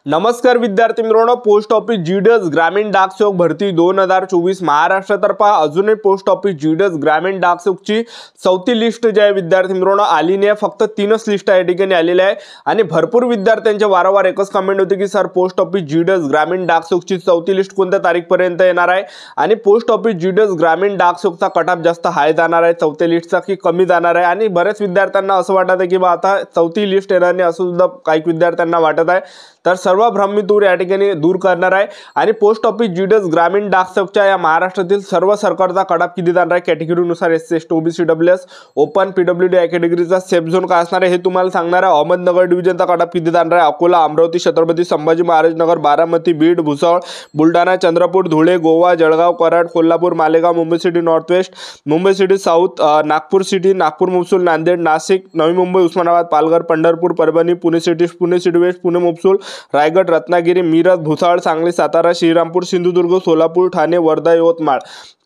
नमस्कार विद्यार्थी मित्रांनो, पोस्ट ऑफिस जीडीएस ग्रामीण डाक सेवक भरती 2024 महाराष्ट्रातर्फे अजूनही पोस्ट ऑफिस जीडीएस ग्रामीण डाक सेवकची चौथी लिस्ट जी आहे विद्यार्थी मित्रांनो आली नाही। फक्त 3च लिस्ट या ठिकाणी आलेल्या आहे आणि भरपूर विद्यार्थ्यांचे वारंवार एकच कमेंट होते की सर पोस्ट ऑफिस जीडीएस ग्रामीण डाक सेवकची चौथी लिस्ट कोणत्या तारीखपर्यंत येणार आहे आणि पोस्ट ऑफिस जीडीएस ग्रामीण डाक सेवकचा कट ऑफ जास्त हाय जाणार आहे चौथ्या लिस्टचा की कमी जाणार आहे। आणि बरेच विद्यार्थ्यांना असं वाटत आहे की बा आता चौथी लिस्ट येणार नाही असं सुद्धा काही विद्यार्थ्यांना वाटत आहे। तर सर्व भ्रम या ठिकाणी दूर करणार आहे आणि पोस्ट ऑफिस जीडीएस ग्रामीण डाक सेवकच्या या महाराष्ट्रातील सर्व सरकारचा कट ऑफ किती जाणार आहे कॅटेगरीनुसार SC ST OBC WS open PWD या कॅटेगरीचा सेफ झोन काय असणार आहे हे तुम्हाला सांगणार आहे। अहमदनगर डिव्हिजनचा कट ऑफ किती जाणार आहे Akola Amravati Chhatrapati Sambhaji Maharaj Nagar Baramati Beed Bhusawal Buldhana Chandrapur Dhule Goa Jalgaon Karad Kolhapur Malegaon Mumbai city north west Mumbai city south Nagpur city Nagpur mofussil Nanded Nashik Navi Mumbai Osmanabad Palghar Pandharpur Parbhani Pune city west Pune mofussil Raigad Ratnagiri Miraj Bhusawal Sangli Satara Shrirampur Sindhudurg Solapur Thane Wardha Yavatmal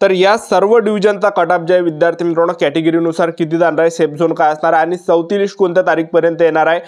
तर या सर्व डिव्हिजनचा कट ऑफ जे आहे विद्यार्थी मित्रांनो कॅटेगरीनुसार किती जाणार आहे सेफ झोन काय असणार आहे आणि चौथी लिस्ट कोणत्या तारीखपर्यंत येणार आहे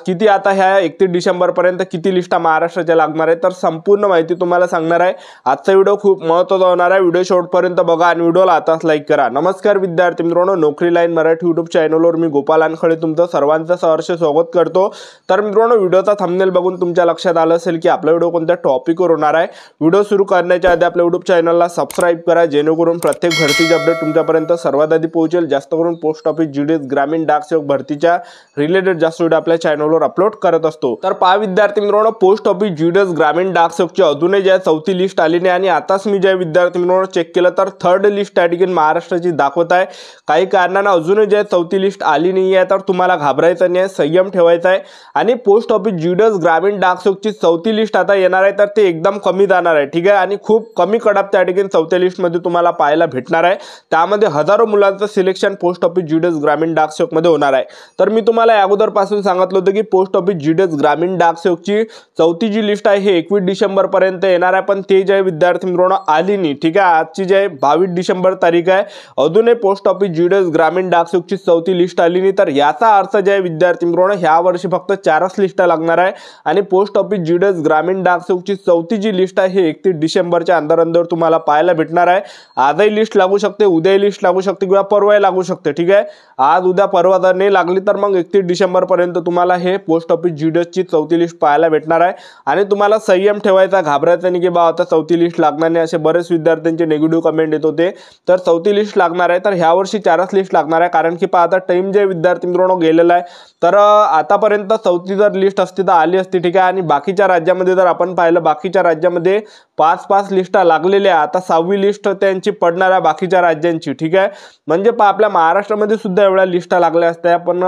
किती आता ह्या 31 डिसेंबर पर्यंत किती लिस्टा महाराष्ट्राच्या लागणार आहे तर संपूर्ण माहिती तुम्हाला सांगणार आहे। आजचा व्हिडिओ खूप महत्त्वाचा होणार आहे। व्हिडिओ शेवटपर्यंत बघा आणि व्हिडिओला आताच लाईक करा। नमस्कार विद्यार्थी मित्रांनो, नोकरी लाईन मराठी यूट्यूब चॅनलवर मी गोपाल अनखळे तुमचं सर्वांचं सहर्ष स्वागत करतो। तर मित्रांनो व्हिडिओचा थंबनेल बघून तुमच्या लक्षात आलं असेल की आपला व्हिडिओ कोणत्या टॉपिकवर होणार आहे। व्हिडिओ सुरू करण्याच्या आधी आपल्या यूट्यूब चॅनलला सबस्क्राइब करा जेणेकरून प्रत्येक भरतीचे अपडेट तुमच्यापर्यंत सर्वात आधी पोहोचेल। जास्त करून पोस्ट ऑफिस जीडीएस ग्रामीण डाक सेवक भरतीच्या रिलेटेड जास्त व्हिडिओ आपल्या चॅनलवर अपलोड करत असतो। तर पहा विद्यार्थी मित्रांनो पोस्ट ऑफिस जीडीएस ग्रामीण डाक सेवकची अजूनही जे चौथी लिस्ट आली नाही आणि आताच मी जे विद्यार्थी मित्रांनो चेक केलं तर थर्ड लिस्ट या ठिकाणी महाराष्ट्राची दाखवत आहे। काही कारणाने अजूनही जे चौथी लिस्ट आली नाही आहे तर तुम्हाला घाबरायचं नाही, संयम ठेवायचा आहे आणि पोस्ट ऑफिस जीडीएस ग्रामीण डाक सेवकची चौथी लिस्ट आता येणार आहे तर ते एकदम कमी जाणार आहे, ठीक आहे। आणि खूप कमी कट ऑफ त्या ठिकाणी चौथ्या लिस्ट मध्ये तुम्हाला पाहायला भेटणार आहे। त्यामध्ये हजारो मुलांचं सिलेक्शन पोस्ट ऑफिस जीडीएस ग्रामीण डाक सेवक मध्ये होणार आहे। तर मी तुम्हाला अगोदर पासून सांगितलं होतं की पोस्ट ऑफिस जीडीएस ग्रामीण डाक सेवकची चौथी जी लिस्ट आहे हे 21 डिसेंबर पर्यंत येणार आहे, पण ते जे विद्यार्थी मित्रांनो आली नाही, ठीक आहे। आजची जे 22 डिसेंबर तारीख आहे अजूनही पोस्ट ऑफिस जीडीएस ग्रामीण डाक सेवकची चौथी लिस्ट आली नाही। तर याचा अर्थ जे विद्यार्थी मित्रांनो ह्या वर्षी फक्त 4च लिस्ट लागणार आहे आणि पोस्ट ऑफिस जीडीएस ग्रामीण डाक सेवकची चौथी जी लिस्ट आहे हे 31 डिसेंबरच्या अंदर तुम्हाला पाहायला भेटणार आहे। आजही लिस्ट लागू शकते, उद्याही लिस्ट लागू शकते किंवा परवाही लागू शकते, ठीक आहे। आज उद्या परवा जर नाही लागली तर मग 31 डिसेंबर पर्यंत तुम्हाला हे पोस्ट ऑफिस जीडीएस ची चौथी लिस्ट पाहायला भेटणार आहे। आणि तुम्हाला संयम ठेवायचा, घाबरायचं नाही की बा आता चौथी लिस्ट लागणार नाही, असे बरेच विद्यार्थ्यांचे निगेटिव्ह कमेंट येत होते। तर चौथी लिस्ट लागणार आहे तर ह्या वर्षी 4च लिस्ट लागणार आहे, कारण की पहा आता टाइम जे विद्यार्थी मित्रांनो गेलेला आहे। तर आतापर्यंत चौथी जर लिस्ट असती तर आली असती, ठीक आहे। आणि बाकीच्या राज्यामध्ये जर आपण पाहिलं बाकीच्या राज्यामध्ये 5 लिस्टा लागलेल्या, आता 6वी लिस्ट त्यांची पडणार आहे बाकीच्या राज्यांची, ठीक आहे। म्हणजे आपल्या महाराष्ट्रामध्ये सुद्धा एवढ्या लिस्टा लागल्या असत्या, पण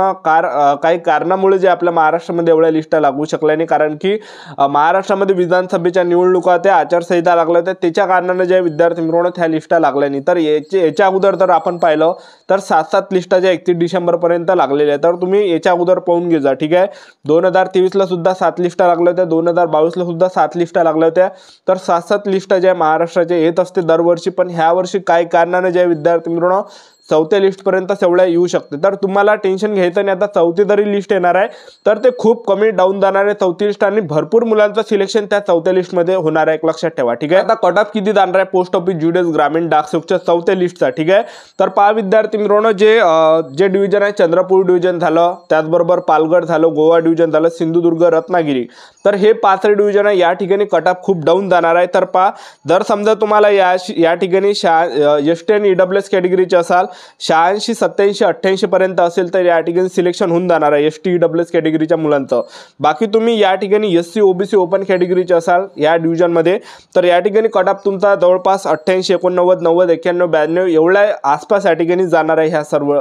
काही कारणामुळे जे आपल्या महाराष्ट्रामध्ये एवढ्या लिस्टा लागू शकल्या नाही, कारण की महाराष्ट्रामध्ये विधानसभेच्या निवडणुका त्या आचारसंहिता लागल्या होत्या, त्याच्या कारणाने जे विद्यार्थी मित्रांनो त्या लिस्टा लागल्या नाही। तर याच्या अगोदर जर आपण पाहिलं तर 7 लिस्टा ज्या 31 डिसेंबर पर्यंत लागलेल्या आहेत, तर तुम्ही याच्या अगोदर पाहून घे जा, ठीक आहे। 2023 ला सुद्धा 7 लिस्टा लागल्या होत्या, 2022 ला सुद्धा 7 लिस्टा लागल्या होत्या। तर 7 लिस्टा ज्या महाराष्ट्राच्या येत असते दरवर्षी, पण ह्या वर्षी काही कारणाने जे विद्यार्थी मित्रांनो चौथ्या लिस्ट पर्यंत तेवढ्या येऊ शकते। तर तुम्हाला टेन्शन घ्यायचं नाही, आता चौथी जरी लिस्ट येणार आहे तर ते खूप कमी डाऊन जाणार आहे चौथी लिस्ट आणि भरपूर मुलांचं सिलेक्शन त्या चौथ्या लिस्ट मध्ये होणार आहे, एक लक्षात ठेवा, ठीक आहे। आता कट ऑफ किती जाणार आहे पोस्ट ऑफिस जीडीएस ग्रामीण डाक सेवकच्या चौथ्या लिस्टचा, ठीक आहे। तर पहा विद्यार्थी मित्रांनो जे डिव्हिजन आहे चंद्रपूर डिव्हिजन झालं, त्याचबरोबर पालघर झालं, गोवा डिव्हिजन झालं, सिंधुदुर्ग रत्नागिरी, तर हे 5 डिव्हिजन आहे या ठिकाणी कट ऑफ खूप डाऊन जाणार आहे। तर पहा जर समजा तुम्हाला या ठिकाणी एसटी आणि ईडब्ल्यूएस कॅटेगरीचे असाल 86 87 88 पर्यंत असेल तर या ठिकाणी सिलेक्शन होऊन जाणार आहे एसटी ईडब्ल्यूएस कॅटेगरीच्या मुलांचं। बाकी तुम्ही या ठिकाणी एससी ओबीसी ओपन कॅटेगरीचे असाल या डिव्हिजन मध्ये तर या ठिकाणी कट ऑफ तुमचा जवळपास 88 89 90 91 92 एवढ्या आसपास या ठिकाणी जाणार आहे ह्या सर्व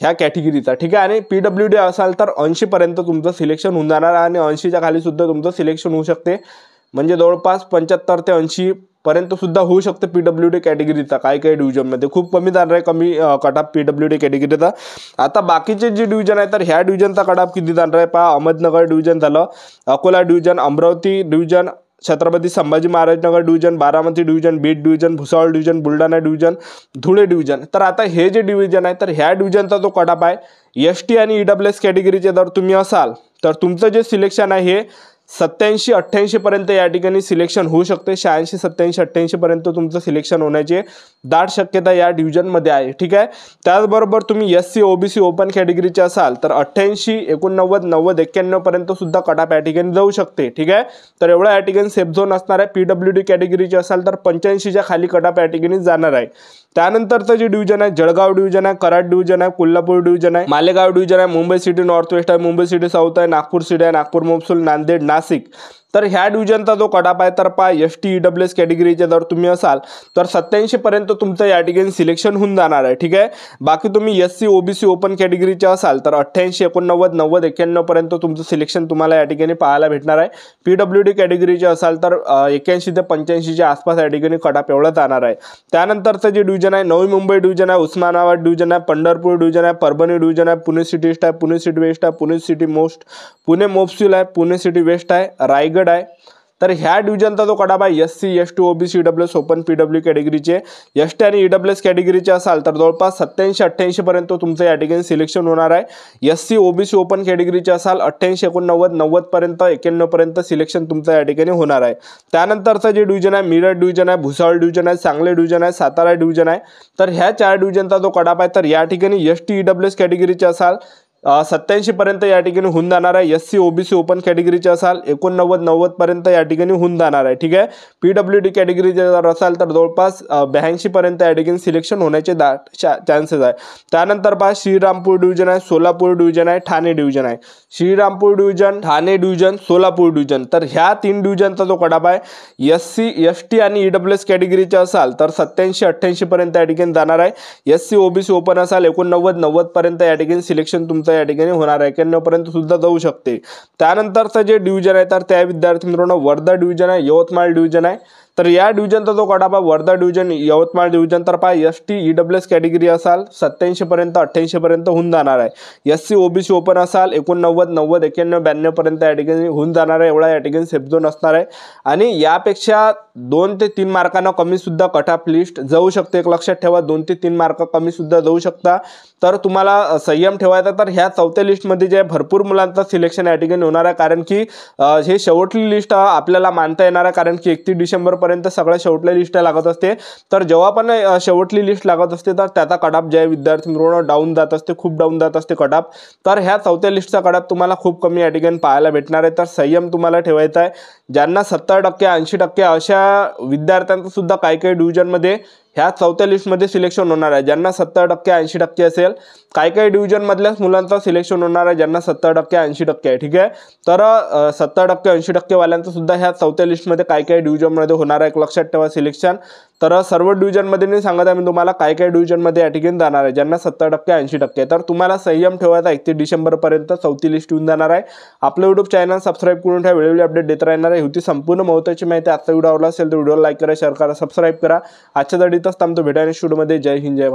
ह्या कॅटेगरीचा, ठीक आहे। आणि पीडब्ल्यूडी असाल तर 80 पर्यंत तुमचं सिलेक्शन होऊन जाणार आणि 80च्या खाली सुद्धा तुमचं सिलेक्शन होऊ शकते, म्हणजे जवळपास 75 ते 80 पर्यंत सुद्धा होऊ शकते पीडब्ल्यूडी कॅटेगरीचा। काही डिव्हिजन मध्ये खूप कमी जाणार आहे, कमी कट ऑफ पीडब्ल्यूडी कॅटेगरीचा। आता बाकीचे जे डिव्हिजन आहे तर ह्या डिव्हिजनचा कट ऑफ किती जाणार आहे पहा, अहमदनगर डिव्हिजन झालं, Akola division, Amravati division, Chhatrapati Sambhaji Maharaj Nagar division, Baramati division, Beed division, Bhusawal division, Buldhana division, Dhule division. तर आता हे जे डिव्हिजन आहे तर ह्या डिव्हिजनचा जो कट ऑफ आहे एसटी आणि ईडब्ल्यूएस कॅटेगरीचे जर तुम्ही असाल तर तुमचं जे सिलेक्शन आहे हे 87-88 पर्यंत या ठिकाणी सिलेक्शन होऊ शकते. 86, 87, 88 पर्यंत तुमचं सिलेक्शन होण्याची दाट शक्यता या डिव्हिजनमध्ये आहे. ठीक आहे. त्याचबरोबर तुम्ही SC OBC ओपन कॅटेगरीचे असाल तर 88, 89, 90, 91 पर्यंत सुद्धा कटाप या ठिकाणी जाऊ शकते. ठीक आहे. तर एवढा या ठिकाणी सेफ झोन असणार आहे. PWD कॅटेगरीचे असाल तर 85च्या खाली कटाप या ठिकाणी जाणार आहे. त्यानंतरचं जे डिव्हिजन आहे जळगाव डिव्हिजन आहे, कराड डिव्हिजन आहे, कोल्हापूर डिव्हिजन आहे, मालेगाव डिव्हिजन आहे, मुंबई सिटी नॉर्थ वेस्ट आहे, मुंबई सिटी साऊथ आहे, नागपूर सिटी आहे, नागपूर मोपसूल, नांदेड, नाशिक. तर ह्या डिव्हिजनचा जो कटाप आहे तर पहा ST EWS कॅटेगरीचे जर तुम्ही असाल तर 87 पर्यंत तुमचं या ठिकाणी सिलेक्शन होऊन जाणार आहे. ठीक आहे. बाकी तुम्ही SC OBC ओपन कॅटेगरीचे असाल तर 88, 89, 90, 91 पर्यंत तुमचं सिलेक्शन तुम्हाला या ठिकाणी पाहायला भेटणार आहे. PWD कॅटेगरीचे असाल तर 81 ते 85च्या आसपास या ठिकाणी कटाप एवढा जाणार आहे. त्यानंतरचं जे डिव्हिजन आहे नवी मुंबई डिव्हिजन आहे, उस्मानाबाद डिव्हिजन आहे, पंढरपूर डिव्हिजन आहे, परभणी डिव्हिजन आहे, पुणे सिटी ईस्ट आहे, पुणे सिटी वेस्ट आहे, पुणे सिटी मोस्ट, पुणे मोपसिल आहे, पुणे सिटी वेस्ट आहे, रायगड आहे. तर ह्या डिव्हिजनचा जो कटाप आहे SC ST OBC EWS open PW कॅटेगरीचे ST आणि EWS कॅटेगरीचे असाल तर जवळपास 87-88 पर्यंत तुमचं या ठिकाणी सिलेक्शन होणार आहे. SC OBC ओपन कॅटेगरीचे असाल 88, 89, 90 पर्यंत, 91 पर्यंत सिलेक्शन तुमचं या ठिकाणी होणार आहे. त्यानंतरचं जे डिव्हिजन आहे मिरज डिव्हिजन आहे, भुसावळ डिव्हिजन आहे, सांगली डिव्हिजन आहे, सातारा डिव्हिजन आहे. तर ह्या 4 डिव्हिजनचा जो कटाप आहे तर या ठिकाणी ST EWS कॅटेगरीचे असाल 87 पर्यंत या ठिकाणी होऊन जाणार आहे. SC OBC ओपन कॅटेगरीचे असाल 89, 90 पर्यंत या ठिकाणी होऊन जाणार आहे. ठीक आहे. PWD कॅटेगरीचे जर असाल तर जवळपास 82 पर्यंत या ठिकाणी सिलेक्शन होण्याचे चान्सेस आहे. त्यानंतर पहा श्रीरामपूर डिव्हिजन आहे, सोलापूर डिव्हिजन आहे, ठाणे डिव्हिजन आहे. Shrirampur division, Thane division, Solapur division. तर ह्या 3 डिव्हिजनचा जो कटाप आहे SC ST आणि EWS कॅटेगरीचे असाल तर 87-88 पर्यंत या ठिकाणी जाणार आहे. SC OBC ओपन असाल 89, 90 पर्यंत या ठिकाणी सिलेक्शन तुमचं या ठिकाणी होणार आहे. 91 पर्यंत सुद्धा जाऊ शकते. त्यानंतरचं जे डिव्हिजन आहे तर त्या विद्यार्थी मित्रांनो वर्धा डिव्हिजन आहे, यवतमाळ डिव्हिजन आहे. तर या डिव्हिजनचा जो कटाप आहे वर्धा डिव्हिजन, यवतमाळ डिव्हिजन तर पहा ST EWS कॅटेगरी असाल 87 पर्यंत 88 पर्यंत होऊन जाणार आहे. SC OBC ओपन असाल 89, 90, 91, 92 पर्यंत या ठिकाणी होऊन जाणार आहे. एवढा या ठिकाणी सेफ झोन असणार आहे. आणि यापेक्षा 2 ते 3 मार्कांना कमी सुद्धा कटाप लिस्ट जाऊ शकते. एक लक्षात ठेवा 2 ते 3 मार्क कमी सुद्धा जाऊ शकता. तर तुम्हाला संयम ठेवायचा. तर ह्या 4थ्या लिस्टमध्ये जे भरपूर मुलांचं सिलेक्शन या ठिकाणी होणार आहे, कारण की हे शेवटली लिस्ट आपल्याला मानता येणार आहे, कारण की 31 डिसेंबर पर्यंत सगळ्या शेवटल्या लिस्ट लागत असते. तर जेव्हा पण शेवटली लिस्ट लागत असते तर त्याचा कटाप जे विद्यार्थी मित्रांनो डाऊन जात असते, खूप डाऊन जात असते कटाप. तर ह्या 4थ्या लिस्टचा कटाप तुम्हाला खूप कमी या ठिकाणी पाहायला भेटणार आहे. तर संयम तुम्हाला ठेवायचा आहे. ज्यांना 70%, 80% अशा विद्यार्थ्यांचं सुद्धा काही डिव्हिजनमध्ये ह्या 4थ्या लिस्टमध्ये सिलेक्शन होणार आहे. ज्यांना 70%, 80% असेल, काही डिव्हिजनमधल्याच मुलांचं सिलेक्शन होणार आहे ज्यांना 70%, 80% आहे. ठीक आहे. तर 70%, 80% वाल्यांचं सुद्धा ह्या 4थ्या लिस्टमध्ये काही डिव्हिजनमध्ये होणार आहे. एक लक्षात ठेवा सिलेक्शन. तर सर्व डिव्हिजनमध्ये नाही सांगत आहे मी तुम्हाला, काही डिव्हिजनमध्ये या ठिकाणी जाणार आहे ज्यांना 70%, 80%. तर तुम्हाला संयम ठेवायचा. 31 डिसेंबरपर्यंत 4थी लिस्ट येऊन जाणार आहे. आपलं YouTube चॅनल सबस्क्राईब करून ठेवा, वेळोवेळी अपडेट देत राहणार आहे. होती संपूर्ण महत्त्वाची माहिती. आजचा व्हिडिओ आवडला असेल तर व्हिडिओला लाईक करा, शेअर करा, सबस्क्राईब करा. आजच्या इथंच थांबतो. भेटायला व्हिडिओमध्ये. जय हिंद, जय भारत.